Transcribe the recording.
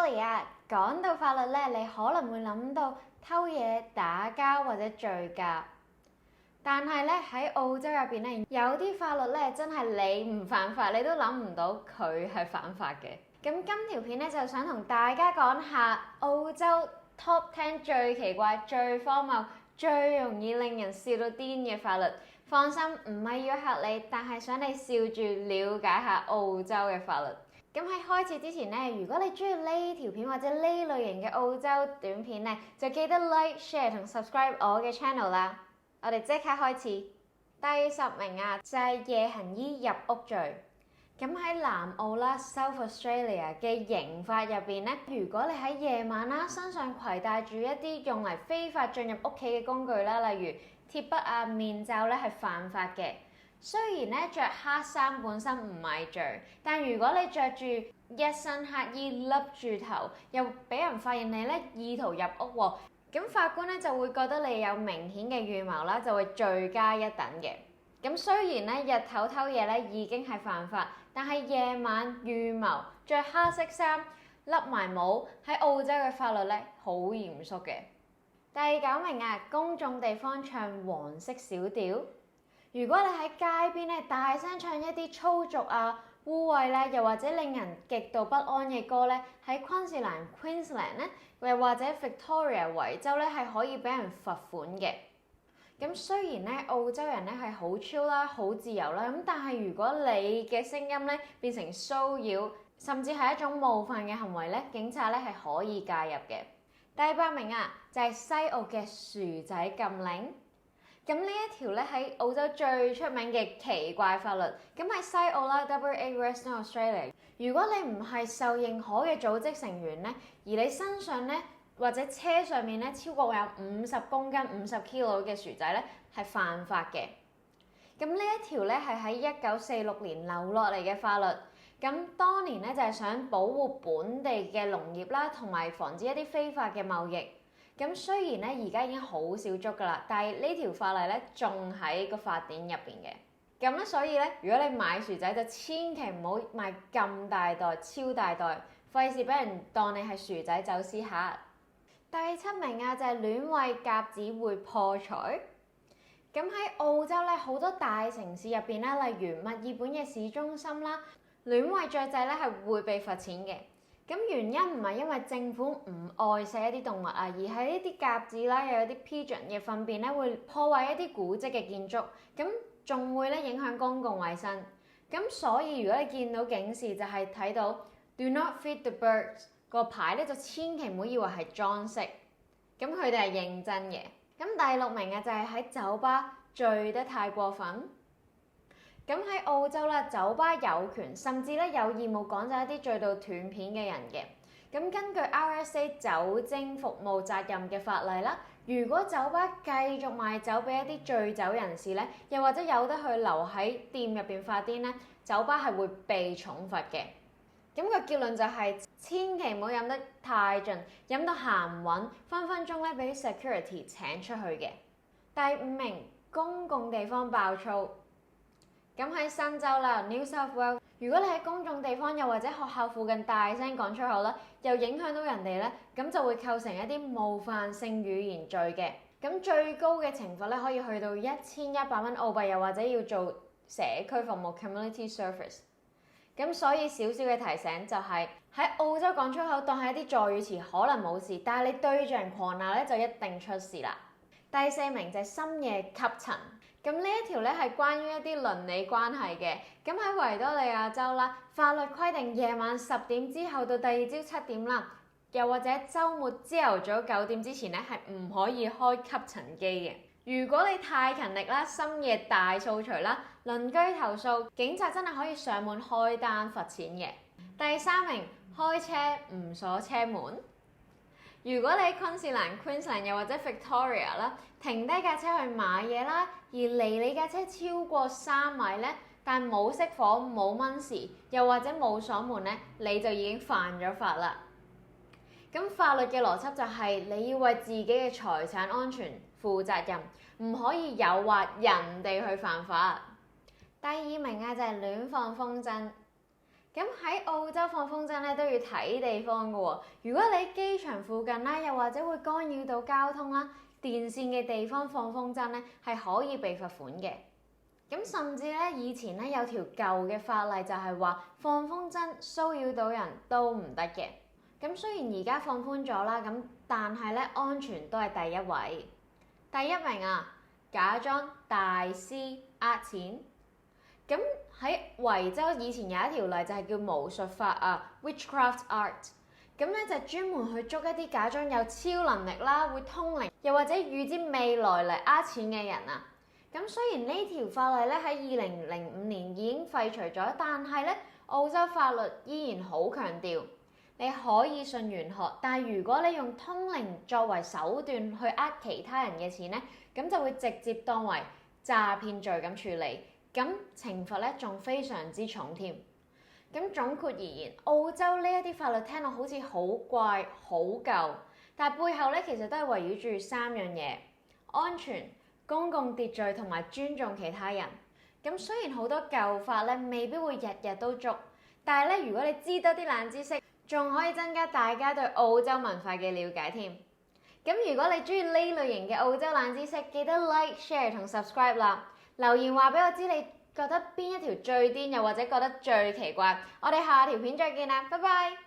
Polly 啊，講到法律咧，你可能會諗到偷嘢、打交或者醉駕。但係咧喺澳洲入邊咧，有啲法律咧真係你唔犯法，你都諗唔到佢係犯法嘅。咁今條片咧就想同大家講下澳洲 Top 10最奇怪、最荒謬、最容易令人笑到癲嘅法律。放心，唔係要嚇你，但係想你笑住了解下澳洲嘅法律。咁喺開始之前咧，如果你中意呢條片或者呢類型嘅澳洲短片咧，就記得 like、share 同 subscribe 我嘅 channel 啦。我哋即刻開始。第10名啊，就係夜行醫入屋罪。咁喺南澳啦 South Australia 嘅刑法入邊咧，如果你喺夜晚啦身上攜帶住一啲用嚟非法進入屋企嘅工具啦，例如鐵筆啊、面罩咧，係犯法嘅。雖然咧着黑衫本身唔係罪，但如果你着住一身黑衣笠住頭，又俾人發現你咧意圖入屋喎，咁法官咧就會覺得你有明顯嘅預謀啦，就會罪加一等嘅。咁雖然咧日頭偷嘢咧已經係犯法，但係夜晚預謀着黑色衫、笠埋帽，喺澳洲嘅法律咧好嚴肅嘅。第9名啊，公眾地方唱黃色小調。如果你喺街邊咧大聲唱一啲粗俗啊、污穢咧，又或者令人極度不安嘅歌咧，喺昆士蘭 Queensland 咧，又或者 Victoria 維州咧，係可以俾人罰款嘅。咁雖然咧澳洲人咧係好 chill 啦、好自由啦，咁但係如果你嘅聲音咧變成騷擾，甚至係一種冒犯嘅行為咧，警察咧係可以介入嘅。第8名啊，就係西澳嘅薯仔禁令。咁呢一條咧喺澳洲最出名嘅奇怪法律。咁喺西澳啦 WA Western Australia， 如果你唔係受認可嘅組織成員咧，而你身上咧或者車上面咧超過有50公斤50 kilo 嘅薯仔咧，係犯法嘅。咁呢一條咧係喺1946年留落嚟嘅法律。咁當年咧就係想保護本地嘅農業啦，同埋防止一啲非法嘅貿易。咁雖然咧而家已經好少捉㗎啦，但係呢條法例咧仲喺個法典入邊嘅。咁咧所以咧，如果你買薯仔就千祈唔好買咁大袋、超大袋，費事俾人當你係薯仔走私客。第7名啊，就係亂餵鴿子會破財。咁喺澳洲咧好多大城市入邊啦，例如墨爾本嘅市中心啦，亂餵雀仔咧係會被罰錢嘅。咁原因唔係因為政府唔愛惜一啲動物啊，而係呢啲鴿子啦，又有啲 pigeon 嘅糞便咧會破壞一啲古蹟嘅建築，咁仲會咧影響公共衛生。咁所以如果你見到警示就係睇到 Do not feed the birds 個牌咧，就千祈唔好以為係裝飾，咁佢哋係認真嘅。咁第6名啊，就係喺酒吧醉得太過分。咁喺澳洲啦，酒吧有權甚至咧有義務趕走一啲醉到斷片嘅人嘅。咁根據 RSA 酒精服務責任嘅法例啦，如果酒吧繼續賣酒俾一啲醉酒人士咧，又或者有得去留喺店入邊發癲咧，酒吧係會被重罰嘅。咁個結論就係千祈唔好飲得太盡，飲到行唔穩，分分鐘咧俾 security 請出去嘅。第5名，公共地方爆粗。咁喺新州啦 New South Wales， 如果你喺公眾地方又或者學校附近大聲講出口啦，又影響到人哋咧，咁就會構成一啲冒犯性語言罪嘅。咁最高嘅懲罰咧可以去到1100蚊澳幣，又或者要做社區服務 community service。咁所以少少嘅提醒就係喺澳洲講出口當係一啲助語詞可能冇事，但係你對住人狂鬧咧就一定出事啦。第4名就係深夜吸塵。咁呢一條咧係關於一啲鄰里關係嘅。咁喺維多利亞州啦，法律規定夜晚10點之後到第二朝7點啦，又或者週末朝頭早9點之前咧係唔可以開吸塵機嘅。如果你太勤力啦，深夜大掃除啦，鄰居投訴，警察真係可以上門開單罰錢嘅。第3名，開車唔鎖車門。如果你喺昆士蘭 Queensland 又或者 Victoria 啦，停低架車去買嘢啦，而離你架車超過3米咧，但冇熄火冇蚊匙，又或者冇鎖門咧，你就已經犯咗法啦。咁法律嘅邏輯就係你要為自己嘅財產安全負責任，唔可以誘惑人哋去犯法。第2名啊，就係亂放風箏。咁喺澳洲放風箏咧都要睇地方嘅喎。如果你喺機場附近啦，又或者會干擾到交通啦、電線嘅地方放風箏咧，係可以被罰款嘅。咁甚至咧，以前咧有條舊嘅法例就係話放風箏騷擾到人都唔得嘅。咁雖然而家放寬咗啦，咁但係咧安全都係第一位。第一名啊，假裝大師呃錢。咁喺維州以前有一條例就係叫巫術法啊 ，Witchcraft Art。咁咧就專門去捉一啲假裝有超能力啦、會通靈，又或者預知未來嚟呃錢嘅人啊。咁雖然呢條法例咧喺2005年已經廢除咗，但係咧澳洲法律依然好強調，你可以信玄學，但係如果你用通靈作為手段去呃其他人嘅錢咧，咁就會直接當為詐騙罪咁處理。咁懲罰咧仲非常之重添。咁總括而言，澳洲呢一啲法律聽落好似好怪、好舊，但係背後咧其實都係圍繞住3樣嘢：安全、公共秩序同埋尊重其他人。咁雖然好多舊法咧未必會日日都捉，但係咧如果你知多啲冷知識，仲可以增加大家對澳洲文化嘅了解添。咁如果你中意呢類型嘅澳洲冷知識，記得 like、share 同 subscribe 啦。留言話俾我知你覺得邊一條最癲，又或者覺得最奇怪。我哋下條片再見啦，拜拜。